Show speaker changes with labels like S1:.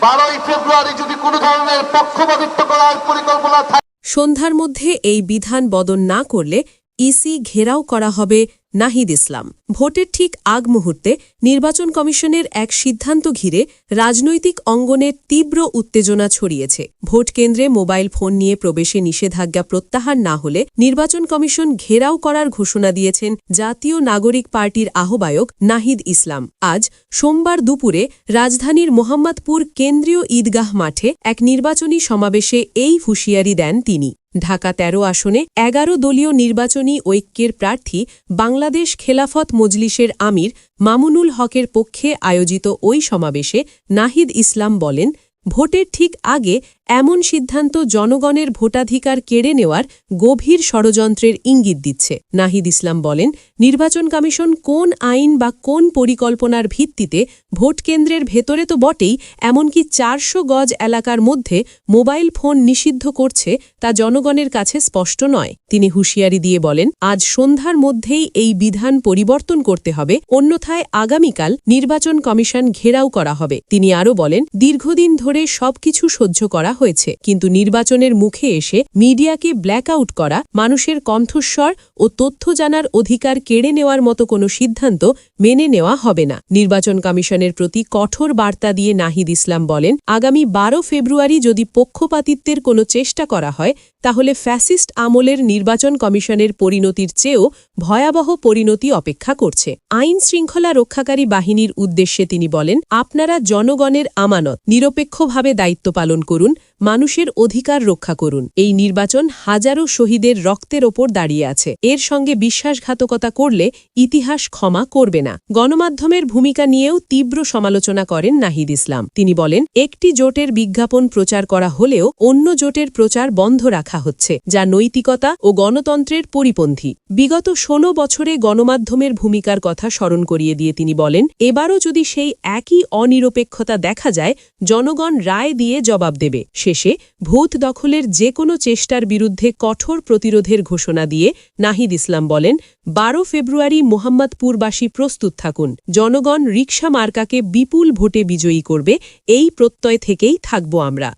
S1: 12ই ফেব্রুয়ারি যদি কোনো ধরনের পক্ষপাতিত্ব করার পরিকল্পনা থাকে।
S2: সন্ধ্যার মধ্যে এই বিধান বদল না করলে ইসি ঘেরাও করা হবে নাহিদ ইসলাম। ভোটের ঠিক আগ মুহূর্তে নির্বাচন কমিশনের এক সিদ্ধান্ত ঘিরে রাজনৈতিক অঙ্গনে তীব্র উত্তেজনা ছড়িয়েছে। ভোট কেন্দ্রে মোবাইল ফোন নিয়ে প্রবেশে নিষেধাজ্ঞা প্রত্যাহার না হলে নির্বাচন কমিশন ঘেরাও করার ঘোষণা দিয়েছেন জাতীয় নাগরিক পার্টির আহ্বায়ক নাহিদ ইসলাম। আজ সোমবার দুপুরে রাজধানীর মোহাম্মদপুর কেন্দ্রীয় ঈদগাহ মাঠে এক নির্বাচনী সমাবেশে এই হুঁশিয়ারি দেন তিনি। ঢাকা ১৩ আসনে ১১ দলীয় নির্বাচনী ঐক্যের প্রার্থী বাংলাদেশ খেলাফত মজলিসের আমির মামুনুল হকের পক্ষে আয়োজিত ওই সমাবেশে নাহিদ ইসলাম বলেন, ভোটের ঠিক আগে এমন সিদ্ধান্ত জনগণের ভোটাধিকার কেড়ে নেওয়ার গভীর ষড়যন্ত্রের ইঙ্গিত দিচ্ছে। নাহিদ ইসলাম বলেন, নির্বাচন কমিশন কোন আইন বা কোন পরিকল্পনার ভিত্তিতে ভোট কেন্দ্রের ভেতরে তো বটেই, এমনকি ৪০০ গজ এলাকার মধ্যে মোবাইল ফোন নিষিদ্ধ করছে তা জনগণের কাছে স্পষ্ট নয়। তিনি হুঁশিয়ারি দিয়ে বলেন, আজ সন্ধ্যার মধ্যেই এই বিধান পরিবর্তন করতে হবে, অন্যথায় আগামীকাল নির্বাচন কমিশন ঘেরাও করা হবে। তিনি আরও বলেন, দীর্ঘদিন ধরে সবকিছু সহ্য করা হয়েছে, কিন্তু নির্বাচনের মুখে এসে মিডিয়াকে ব্ল্যাকআউট করা, মানুষের কণ্ঠস্বর ও তথ্য জানার অধিকার কেড়ে নেওয়ার মতো কোনো সিদ্ধান্ত মেনে নেওয়া হবে না। নির্বাচন কমিশনের প্রতি কঠোর বার্তা দিয়ে নাহিদ ইসলাম বলেন, আগামী ১২ ফেব্রুয়ারি যদি পক্ষপাতিত্বের কোনো চেষ্টা করা হয় তাহলে ফ্যাসিস্ট আমলের নির্বাচন কমিশনের পরিণতির চেয়েও ভয়াবহ পরিণতি অপেক্ষা করছে। আইন শৃঙ্খলা রক্ষাকারী বাহিনীর উদ্দেশ্যে তিনি বলেন, আপনারা জনগণের আমানত, নিরপেক্ষভাবে দায়িত্ব পালন করুন, মানুষের অধিকার রক্ষা করুন। এই নির্বাচন হাজারো শহীদের রক্তের ওপর দাঁড়িয়ে আছে। এর সঙ্গে বিশ্বাসঘাতকতা করলে ইতিহাস ক্ষমা করবে না। গণমাধ্যমের ভূমিকা নিয়েও তীব্র সমালোচনা করেন নাহিদ ইসলাম। তিনি বলেন, একটি জোটের বিজ্ঞাপন প্রচার করা হলেও অন্য জোটের প্রচার বন্ধ রাখা হচ্ছে, যা নৈতিকতা ও গণতন্ত্রের পরিপন্থী। বিগত ১৬ বছরে গণমাধ্যমের ভূমিকার কথা স্মরণ করিয়ে দিয়ে তিনি বলেন, এবারও যদি সেই একই অনিরপেক্ষতা দেখা যায়, জনগণ রায় দিয়ে জবাব দেবে। শেষে ভোট দখলের যে কোনো চেষ্টার বিরুদ্ধে কঠোর প্রতিরোধের ঘোষণা দিয়ে নাহিদ ইসলাম বলেন, ১২ ফেব্রুয়ারি মোহাম্মদপুরবাসী প্রস্তুত থাকুন। জনগণ রিকশা মার্কাকে বিপুল ভোটে বিজয়ী করবে, এই প্রত্যয় থেকেই থাকব আমরা।